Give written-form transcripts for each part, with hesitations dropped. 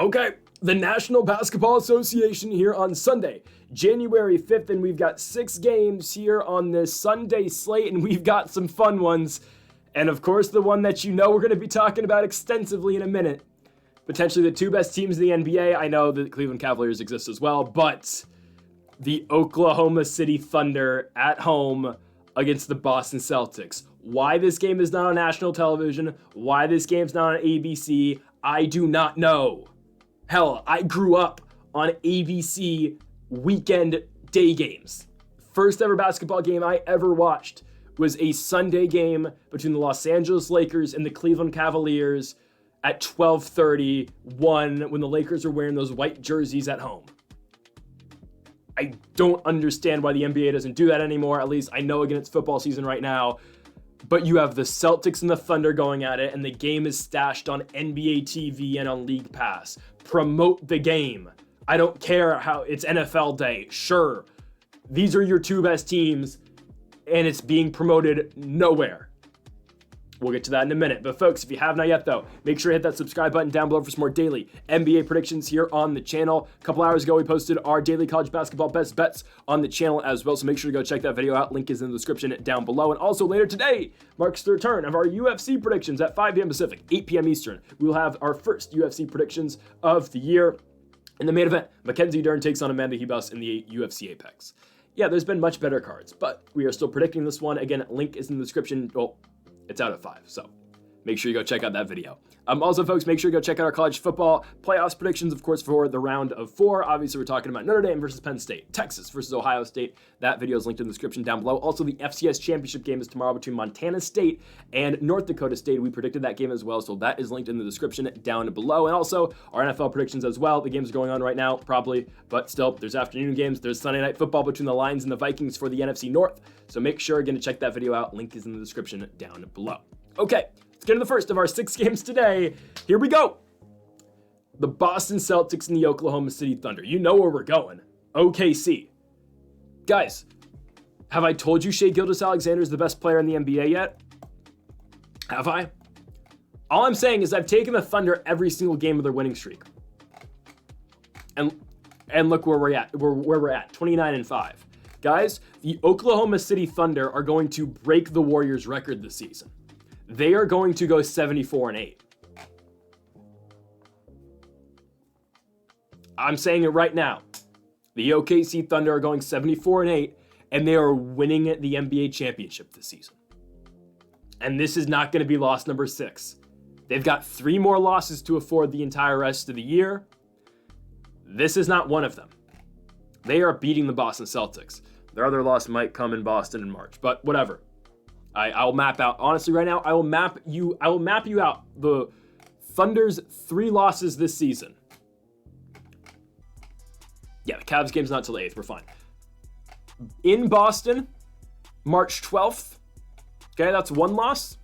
Okay, the National Basketball Association here on Sunday, January 5th, and we've got 6 games here on this Sunday slate, and we've got some fun ones. And of course, the one that you know we're going to be talking about extensively in a minute. Potentially the 2 best teams in the NBA. I know the Cleveland Cavaliers exist as well, but the Oklahoma City Thunder at home against the Boston Celtics. Why this game is not on national television, why this game's not on ABC, I do not know. Hell, I grew up on ABC weekend day games. First ever basketball game I ever watched was a Sunday game between the Los Angeles Lakers and the Cleveland Cavaliers at 12:31 when the Lakers are wearing those white jerseys at home. I don't understand why the NBA doesn't do that anymore. At least I know, again, it's football season right now. But you have the Celtics and the Thunder going at it, and the game is stashed on NBA TV and on League Pass. Promote the game. I don't care how it's NFL day. Sure, these are your 2 best teams, and it's being promoted nowhere. We'll get to that in a minute. But folks, if you have not yet though, make sure to hit that subscribe button down below for some more daily NBA predictions here on the channel. A couple hours ago, we posted our daily college basketball best bets on the channel as well. So make sure to go check that video out. Link is in the description down below. And also later today marks the return of our UFC predictions at 5 p.m. Pacific, 8 p.m. Eastern. We will have our first UFC predictions of the year. In the main event, Mackenzie Dern takes on Amanda Ribas in the UFC Apex. Yeah, there's been much better cards, but we are still predicting this one. Again, link is in the description. Well, it's out at 5, so make sure you go check out that video. Also, folks, make sure you go check out our college football playoffs predictions, of course, for the round of 4. Obviously, we're talking about Notre Dame versus Penn State, Texas versus Ohio State. That video is linked in the description down below. Also, the FCS championship game is tomorrow between Montana State and North Dakota State. We predicted that game as well, so that is linked in the description down below. And also, our NFL predictions as well. The game's going on right now, probably, but still, there's afternoon games. There's Sunday Night Football between the Lions and the Vikings for the NFC North. So make sure, again, to check that video out. Link is in the description down below. Okay, let's get to the first of our 6 games today. Here we go. The Boston Celtics and the Oklahoma City Thunder. You know where we're going. OKC. Guys, have I told you Shai Gilgeous-Alexander is the best player in the NBA yet? Have I? All I'm saying is I've taken the Thunder every single game of their winning streak. And look where we're at. We're at, 29-5. Guys, the Oklahoma City Thunder are going to break the Warriors' record this season. They are going to go 74-8. I'm saying it right now. The OKC Thunder are going 74-8, and they are winning the NBA championship this season. And this is not going to be loss number 6. They've got 3 more losses to afford the entire rest of the year. This is not one of them. They are beating the Boston Celtics. Their other loss might come in Boston in March, but whatever. I'll map out, honestly, right now, I will map you out the Thunder's 3 losses this season. Yeah, the Cavs game's not till the 8th. We're fine. In Boston, March 12th. Okay, that's 1 loss.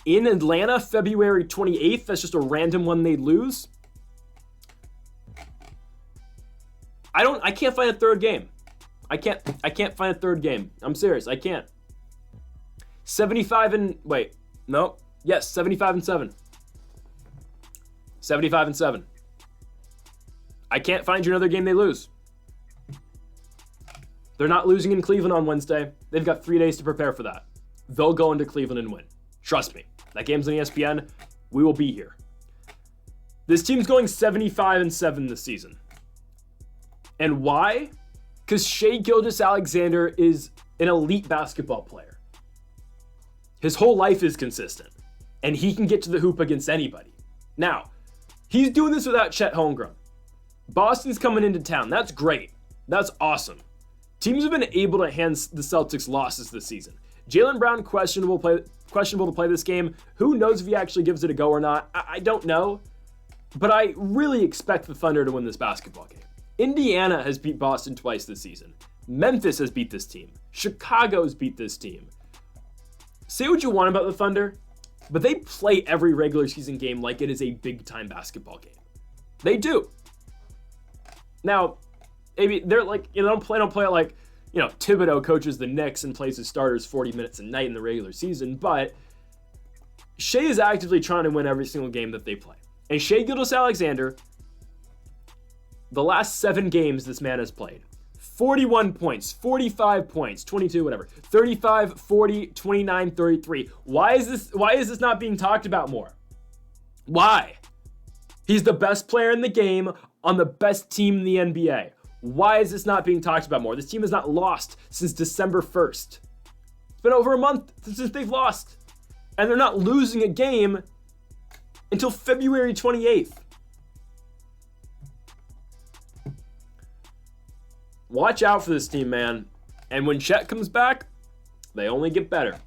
In Atlanta, February 28th. That's just a random one they lose. I can't find a 3rd game. I can't find a 3rd game. I'm serious. I can't. 75-7. Yes, 75-7. 75-7. I can't find you another game they lose. They're not losing in Cleveland on Wednesday. They've got 3 days to prepare for that. They'll go into Cleveland and win. Trust me. That game's on ESPN. We will be here. This team's going 75-7 this season. And why? Because Shai Gilgeous-Alexander is an elite basketball player. His whole life is consistent. And he can get to the hoop against anybody. Now, he's doing this without Chet Holmgren. Boston's coming into town. That's great. That's awesome. Teams have been able to hand the Celtics losses this season. Jaylen Brown questionable to play this game. Who knows if he actually gives it a go or not? I don't know. But I really expect the Thunder to win this basketball game. Indiana has beat Boston twice this season. Memphis has beat this team. Chicago's beat this team. Say what you want about the Thunder, but they play every regular season game like it is a big-time basketball game. They do. Now, maybe they're like, don't play it like, Thibodeau coaches the Knicks and plays his starters 40 minutes a night in the regular season, but Shea is actively trying to win every single game that they play. And Shea Gilgeous-Alexander, the last 7 games this man has played, 41 points, 45 points, 22, whatever, 35, 40, 29, 33. Why is this not being talked about more? Why? He's the best player in the game on the best team in the NBA. Why is this not being talked about more? This team has not lost since December 1st. It's been over a month since they've lost. And they're not losing a game until February 28th. Watch out for this team, man. And when Chet comes back, they only get better.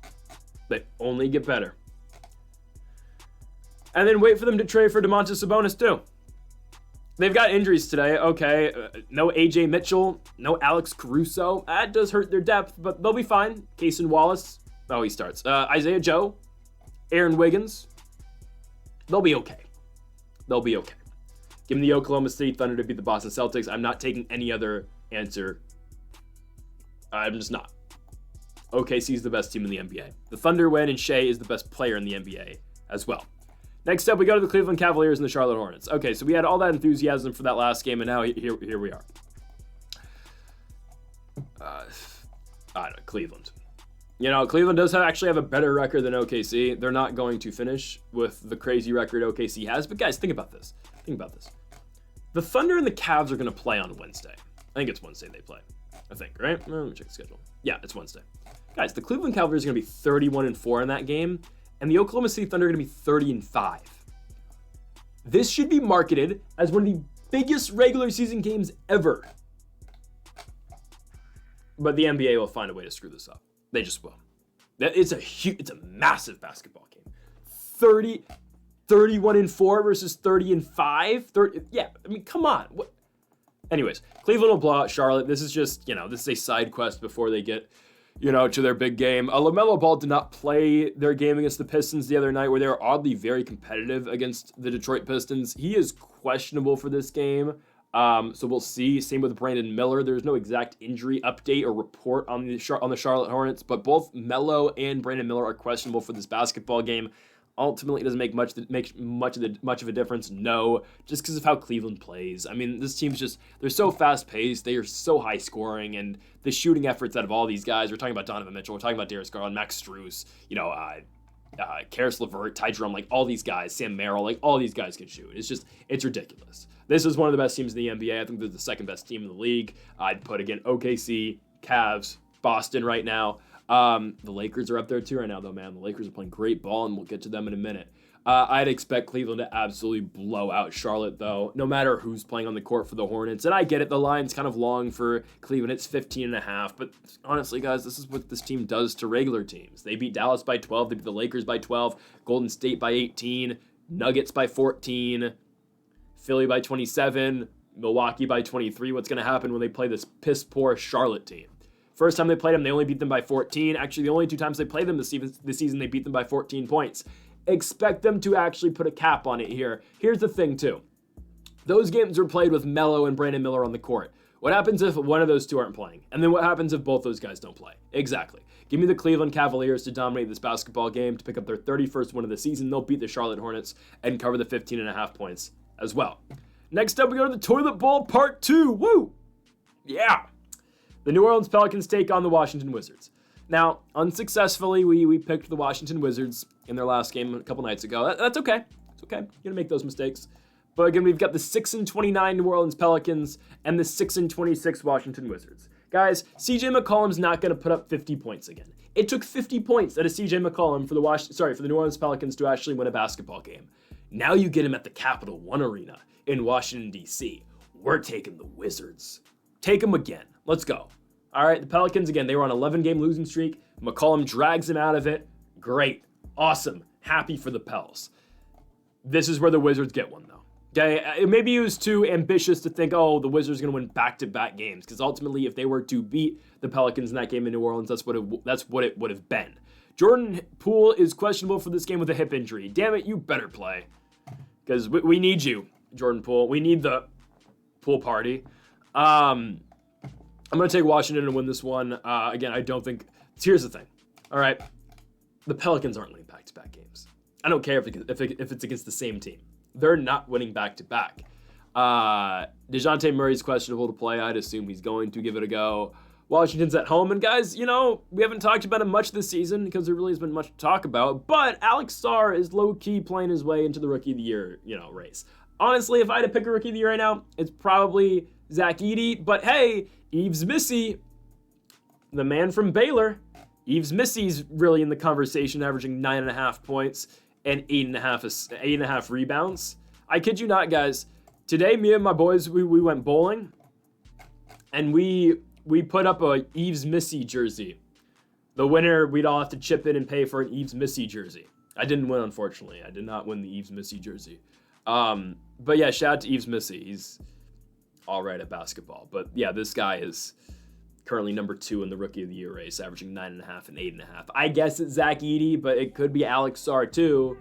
They only get better. And then wait for them to trade for Domantas Sabonis, too. They've got injuries today. Okay, no AJ Mitchell, no Alex Caruso. That does hurt their depth, but they'll be fine. Cason Wallace. Oh, he starts. Isaiah Joe. Aaron Wiggins. They'll be okay. They'll be okay. Give me the Oklahoma City Thunder to beat the Boston Celtics. I'm not taking any other answer. I'm just not. OKC is the best team in the NBA. The Thunder win, and Shea is the best player in the NBA as well. Next up, we go to the Cleveland Cavaliers and the Charlotte Hornets. Okay, so we had all that enthusiasm for that last game, and now here we are. I don't know, Cleveland. You know, Cleveland does actually have a better record than OKC. They're not going to finish with the crazy record OKC has. But guys, think about this. Think about this. The Thunder and the Cavs are going to play on Wednesday. I think it's Wednesday they play. I think, right? Let me check the schedule. Yeah, it's Wednesday. Guys, the Cleveland Cavaliers are going to be 31-4 in that game, and the Oklahoma City Thunder are going to be 30-5. This should be marketed as one of the biggest regular season games ever. But the NBA will find a way to screw this up. They just will. It's a massive basketball game. 31-4 versus 30-5. Yeah, I mean, come on. What? Anyways, Cleveland will blow out Charlotte. This is just, this is a side quest before they get, to their big game. LaMelo Ball did not play their game against the Pistons the other night, where they were oddly very competitive against the Detroit Pistons. He is questionable for this game. So we'll see. Same with Brandon Miller. There's no exact injury update or report on the Charlotte Hornets, but both Melo and Brandon Miller are questionable for this basketball game. Ultimately, it doesn't make much of a difference. No, just because of how Cleveland plays. I mean, this team's they're so fast paced. They are so high scoring, and the shooting efforts out of all these guys. We're talking about Donovan Mitchell. We're talking about Darius Garland, Max Strus. Karis LeVert, Ty Jerome, like all these guys, Sam Merrill, like all these guys can shoot. It's ridiculous. This is one of the best teams in the NBA. I think they're the second best team in the league. I'd put, again, OKC, Cavs, Boston right now. The Lakers are up there too right now, though, man. The Lakers are playing great ball, and we'll get to them in a minute. I'd expect Cleveland to absolutely blow out Charlotte, though, no matter who's playing on the court for the Hornets. And I get it. The line's kind of long for Cleveland. It's 15.5. But honestly, guys, this is what this team does to regular teams. They beat Dallas by 12. They beat the Lakers by 12. Golden State by 18. Nuggets by 14. Philly by 27. Milwaukee by 23. What's going to happen when they play this piss-poor Charlotte team? First time they played them, they only beat them by 14. Actually, the only 2 times they played them this season, they beat them by 14 points. Expect them to actually put a cap on it here. Here's the thing, too. Those games were played with Melo and Brandon Miller on the court. What happens if one of those two aren't playing? And then what happens if both those guys don't play? Exactly. Give me the Cleveland Cavaliers to dominate this basketball game, to pick up their 31st win of the season. They'll beat the Charlotte Hornets and cover the 15.5 points as well. Next up, we go to the Toilet Bowl Part 2. Woo! Yeah! The New Orleans Pelicans take on the Washington Wizards. Now, unsuccessfully, we picked the Washington Wizards in their last game a couple nights ago. That's okay. It's okay. You're going to make those mistakes. But again, we've got the 6-29 New Orleans Pelicans and the 6-26 Washington Wizards. Guys, CJ McCollum's not going to put up 50 points again. It took 50 points out of CJ McCollum for the New Orleans Pelicans to actually win a basketball game. Now you get him at the Capital One Arena in Washington, D.C. We're taking the Wizards. Take them again. Let's go. All right, the Pelicans, again, they were on an 11-game losing streak. McCollum drags them out of it. Great. Awesome. Happy for the Pels. This is where the Wizards get one, though. Okay, maybe he was too ambitious to think, the Wizards are going to win back-to-back games, because ultimately, if they were to beat the Pelicans in that game in New Orleans, that's what it would have been. Jordan Poole is questionable for this game with a hip injury. Damn it, you better play, because we need you, Jordan Poole. We need the pool party. I'm going to take Washington and win this one. Again, I don't think... Here's the thing. All right. The Pelicans aren't winning back-to-back games. I don't care if it's against the same team. They're not winning back-to-back. DeJounte Murray's questionable to play. I'd assume he's going to give it a go. Washington's at home. And guys, we haven't talked about him much this season because there really has been much to talk about. But Alex Sarr is low-key playing his way into the Rookie of the Year, race. Honestly, if I had to pick a Rookie of the Year right now, it's probably Zach Edey. But hey, Yves Missy, the man from Baylor, Yves Missy's really in the conversation, averaging 9.5 points and 8.5 rebounds. I kid you not, guys. Today, me and my boys, we went bowling, and we put up a Yves Missy jersey. The winner, we'd all have to chip in and pay for an Yves Missy jersey. I didn't win, unfortunately. I did not win the Yves Missy jersey. But yeah, shout out to Yves Missy. He's all right at basketball. But yeah, this guy is currently number 2 in the Rookie of the Year race, averaging 9.5 and 8.5. I guess it's Zach Edey, but it could be Alex Sarr too.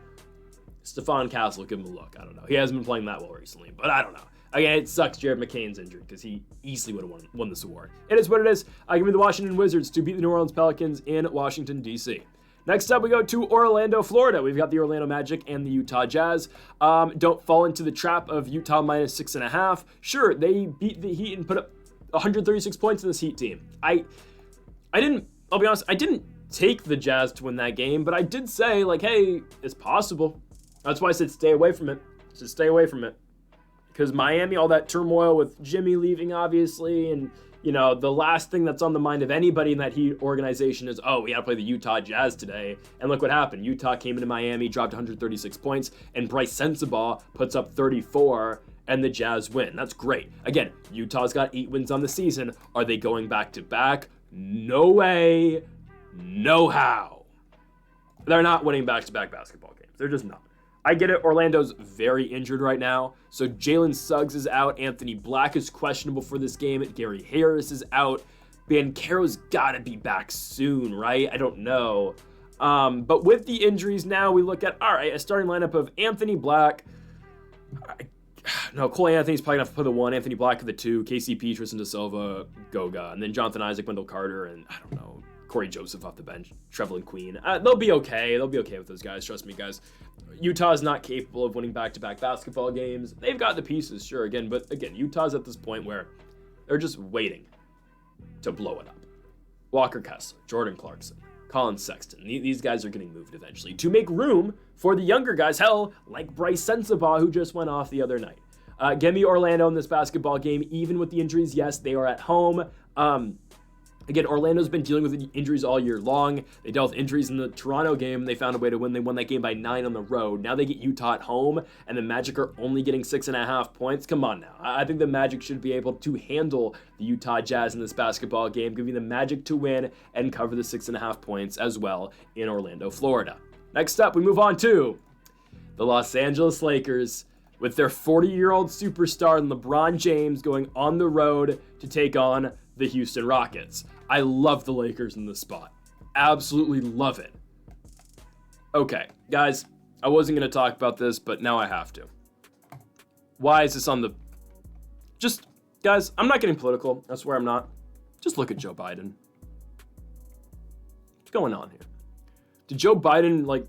Stephon Castle, give him a look. I don't know. He hasn't been playing that well recently, but I don't know. Again, it sucks Jared McCain's injured because he easily would have won this award. It is what it is. I give me the Washington Wizards to beat the New Orleans Pelicans in Washington, D.C. Next up, we go to Orlando, Florida. We've got the Orlando Magic and the Utah Jazz. Don't fall into the trap of Utah minus 6.5. Sure, they beat the Heat and put up 136 points in this Heat team. I'll be honest, I didn't take the Jazz to win that game, but I did say, hey, it's possible. That's why I said stay away from it. Just stay away from it. Because Miami, all that turmoil with Jimmy leaving, obviously, and, the last thing that's on the mind of anybody in that Heat organization is, we got to play the Utah Jazz today. And look what happened. Utah came into Miami, dropped 136 points, and Bryce Sensabaugh puts up 34, and the Jazz win. That's great. Again, Utah's got 8 wins on the season. Are they going back-to-back? No way. No how. They're not winning back-to-back basketball games. They're just not. I get it. Orlando's very injured right now. So Jalen Suggs is out. Anthony Black is questionable for this game. Gary Harris is out. Banchero's got to be back soon, right? I don't know. But with the injuries now, we look at, all right, a starting lineup of Anthony Black. No, Cole Anthony's probably going to have to play the 1. Anthony Black at the 2. KCP, Tristan Da Silva, Goga. And then Jonathan Isaac, Wendell Carter, and I don't know, Corey Joseph off the bench, Trevelyan Queen. They'll be okay. They'll be okay with those guys. Trust me, guys. Utah is not capable of winning back-to-back basketball games. They've got the pieces, sure, but Utah's at this point where they're just waiting to blow it up. Walker Kessler, Jordan Clarkson, Colin Sexton. These guys are getting moved eventually to make room for the younger guys, like Bryce Sensabaugh, who just went off the other night. Give me Orlando in this basketball game, even with the injuries. Yes, they are at home. Again, Orlando's been dealing with injuries all year long. They dealt with injuries in the Toronto game. They found a way to win. They won that game by 9 on the road. Now they get Utah at home, and the Magic are only getting 6.5 points. Come on now. I think the Magic should be able to handle the Utah Jazz in this basketball game, giving the Magic to win and cover the 6.5 points as well in Orlando, Florida. Next up, we move on to the Los Angeles Lakers with their 40-year-old superstar LeBron James going on the road to take on the Houston Rockets. I love the Lakers in this spot. Absolutely love it. Okay, guys, I wasn't going to talk about this, but now I have to. Why is this on the... Guys, I'm not getting political. I swear I'm not. Just look at Joe Biden. What's going on here? Did Joe Biden,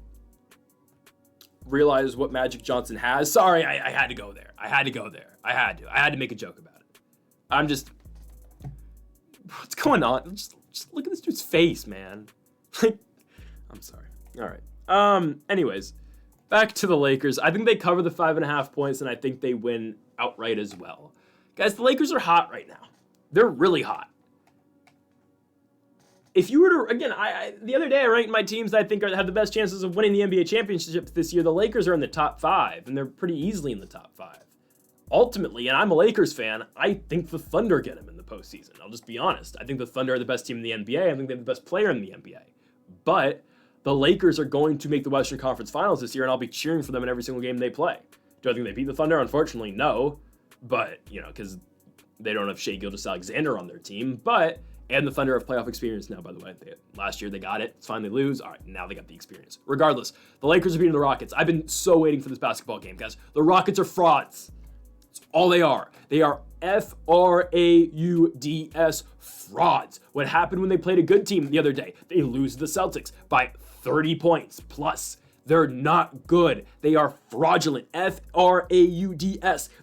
realize what Magic Johnson has? Sorry, I had to go there. I had to make a joke about it. I'm just... What's going on? Just look at this dude's face, man. I'm sorry. All right. Anyways, back to the Lakers. I think they cover the 5.5 points, and I think they win outright as well. Guys, the Lakers are hot right now. They're really hot. If you were to, again, the other day I ranked my teams that I think have the best chances of winning the NBA championship this year. The Lakers are in the top 5, and they're pretty easily in the top 5. Ultimately, and I'm a Lakers fan, I think the Thunder get them in the postseason. I'll just be honest. I think the Thunder are the best team in the NBA. I think they have the best player in the NBA. But the Lakers are going to make the Western Conference Finals this year, and I'll be cheering for them in every single game they play. Do I think they beat the Thunder? Unfortunately, no. But, because they don't have Shai Gilgeous-Alexander on their team. And the Thunder have playoff experience now, by the way. Last year they got it. It's fine, they lose. All right, now they got the experience. Regardless, the Lakers are beating the Rockets. I've been so waiting for this basketball game, guys. The Rockets are frauds. That's all they are. They are Frauds, frauds. What happened when they played a good team the other day? They lose to the Celtics by 30 points plus. They're not good. They are fraudulent. Frauds.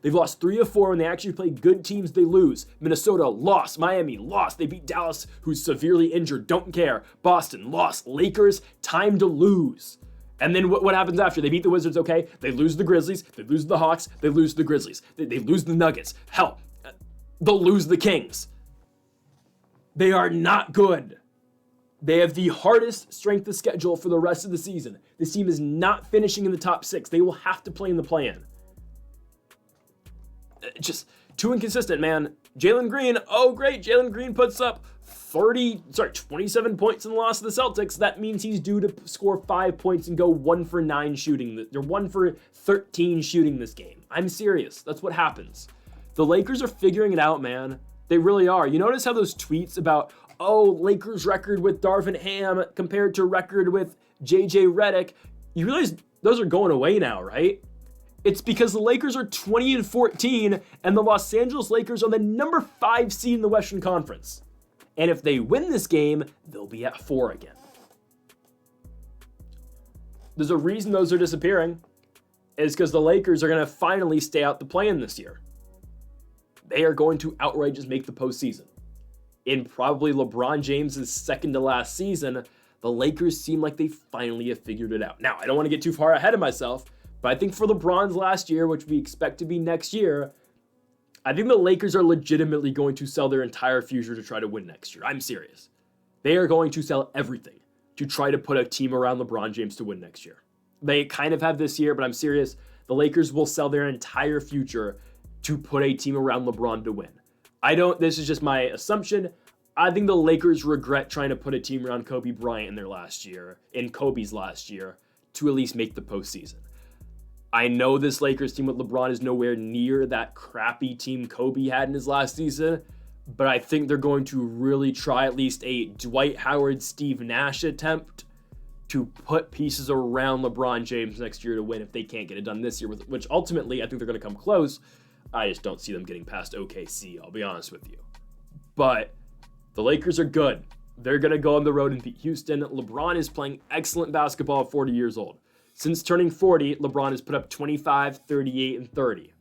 They've lost 3 of 4 when they actually play good teams. They lose. Minnesota lost. Miami lost. They beat Dallas, who's severely injured. Don't care. Boston lost. Lakers, time to lose. And then what happens after? They beat the Wizards, okay? They lose the Grizzlies. They lose the Hawks. They lose the Grizzlies. They lose the Nuggets. Hell, they'll lose the Kings. They are not good. They have the hardest strength of schedule for the rest of the season. This team is not finishing in the top 6. They will have to play in the play-in. Just too inconsistent, man. Jalen Green, oh great, Jalen Green puts up 27 points in the loss to the Celtics. That means he's due to score 5 points and go 1 for 9 shooting. They're 1 for 13 shooting this game. I'm serious. That's what happens. The Lakers are figuring it out, man. They really are. You notice how those tweets about, Lakers record with Darvin Ham compared to record with JJ Redick, you realize those are going away now, right? It's because the Lakers are 20-14 and the Los Angeles Lakers are the number 5 seed in the Western Conference. And if they win this game, they'll be at 4 again. There's a reason those are disappearing. It's because the Lakers are going to finally stay out the play-in this year. They are going to outright just make the postseason. In probably LeBron James' second to last season, the Lakers seem like they finally have figured it out. Now, I don't want to get too far ahead of myself, but I think for LeBron's last year, which we expect to be next year, I think the Lakers are legitimately going to sell their entire future to try to win next year. I'm serious. They are going to sell everything to try to put a team around LeBron James to win next year. They kind of have this year, but I'm serious. The Lakers will sell their entire future to put a team around LeBron to win. This is just my assumption. I think the Lakers regret trying to put a team around Kobe Bryant in Kobe's last year, to at least make the postseason. I know this Lakers team with LeBron is nowhere near that crappy team Kobe had in his last season, but I think they're going to really try at least a Dwight Howard, Steve Nash attempt to put pieces around LeBron James next year to win if they can't get it done this year, which ultimately I think they're going to come close. I just don't see them getting past OKC, I'll be honest with you. But the Lakers are good. They're going to go on the road and beat Houston. LeBron is playing excellent basketball at 40 years old. Since turning 40, LeBron has put up 25, 38, and 30.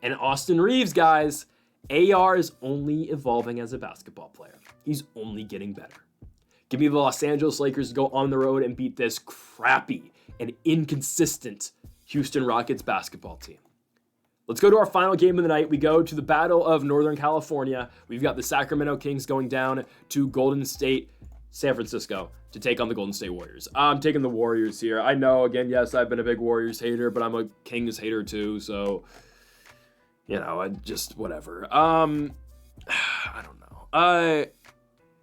And Austin Reeves, guys, AR is only evolving as a basketball player. He's only getting better. Give me the Los Angeles Lakers to go on the road and beat this crappy and inconsistent Houston Rockets basketball team. Let's go to our final game of the night. We go to the Battle of Northern California. We've got the Sacramento Kings going down to Golden State, San Francisco, to take on the Golden State Warriors. I'm taking the Warriors here. I know, again, yes, I've been a big Warriors hater, but I'm a Kings hater too, so, I just, whatever. I don't know.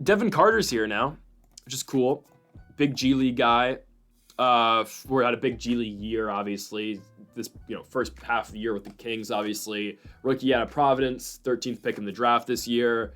Devin Carter's here now, which is cool. Big G League guy. We're at a big G League year, obviously. This, first half of the year with the Kings, obviously. Rookie out of Providence, 13th pick in the draft this year.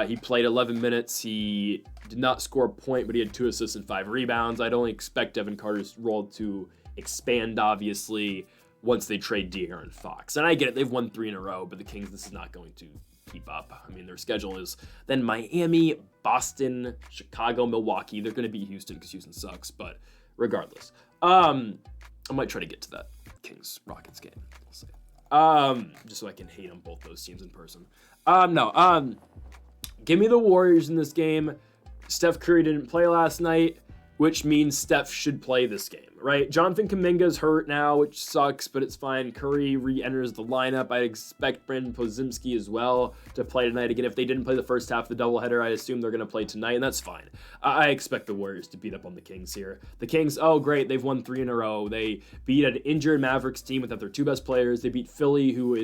He played 11 minutes. He did not score a point, but he had 2 assists and 5 rebounds. I'd only expect Devin Carter's role to expand, obviously, once they trade De'Aaron Fox. And I get it, they've won 3 in a row, but the Kings, this is not going to keep up. I mean, their schedule is then Miami, Boston, Chicago, Milwaukee. They're going to beat Houston because Houston sucks, but regardless. I might try to get to that Kings-Rockets game. We'll see. Just so I can hate on both those teams in person. Give me the Warriors in this game. Steph Curry didn't play last night, which means Steph should play this game, right? Jonathan Kuminga's hurt now, which sucks, but it's fine. Curry re-enters the lineup. I'd expect Brandon Podziemski as well to play tonight. Again, if they didn't play the first half of the doubleheader, I assume they're going to play tonight, and that's fine. I expect the Warriors to beat up on the Kings here. The Kings, oh great, they've won 3 in a row. They beat an injured Mavericks team without their 2 best players. They beat Philly, who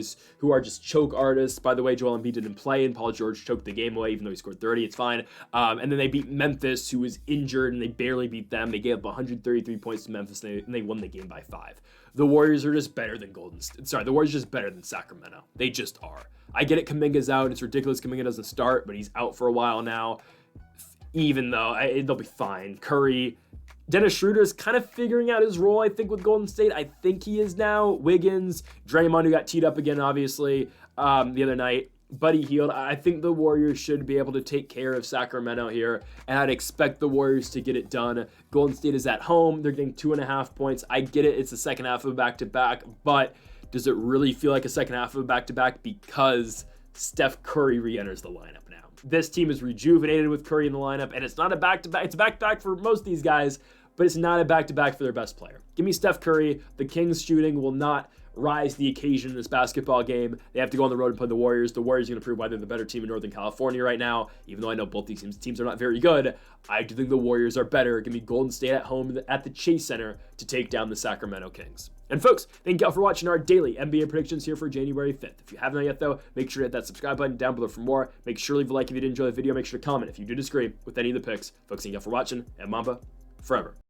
are just choke artists. By the way, Joel Embiid didn't play, and Paul George choked the game away, even though he scored 30. It's fine. And then they beat Memphis, who was injured, and they barely beat them. They gave up 133 points to Memphis, and they won the game by 5. The Warriors are just better than the Warriors are just better than Sacramento. They just are. I get it, Kuminga's out. It's ridiculous Kuminga doesn't start, but he's out for a while now. Even though they'll be fine. Curry, Dennis Schroeder is kind of figuring out his role, I think, with Golden State. I think he is now. Wiggins, Draymond, who got teed up again, obviously, the other night. Buddy Hield. I think the Warriors should be able to take care of Sacramento here, and I'd expect the Warriors to get it done. Golden State is at home. They're getting 2.5 points. I get it. It's the second half of a back-to-back, but does it really feel like a second half of a back-to-back because Steph Curry re-enters the lineup now? This team is rejuvenated with Curry in the lineup, and it's not a back-to-back. It's a back-to-back for most of these guys, but it's not a back-to-back for their best player. Give me Steph Curry. The Kings shooting will not rise to the occasion in this basketball game. They have to go on the road and play the Warriors. The Warriors are going to prove why they're the better team in Northern California right now. Even though I know both these teams are not very good, I do think the Warriors are better. Give me Golden State at home at the Chase Center to take down the Sacramento Kings. And folks, thank you all for watching our daily NBA predictions here for January 5th. If you haven't yet though, make sure to hit that subscribe button down below for more. Make sure to leave a like if you did enjoy the video. Make sure to comment if you do disagree with any of the picks. Folks, thank you all for watching, and Mamba forever.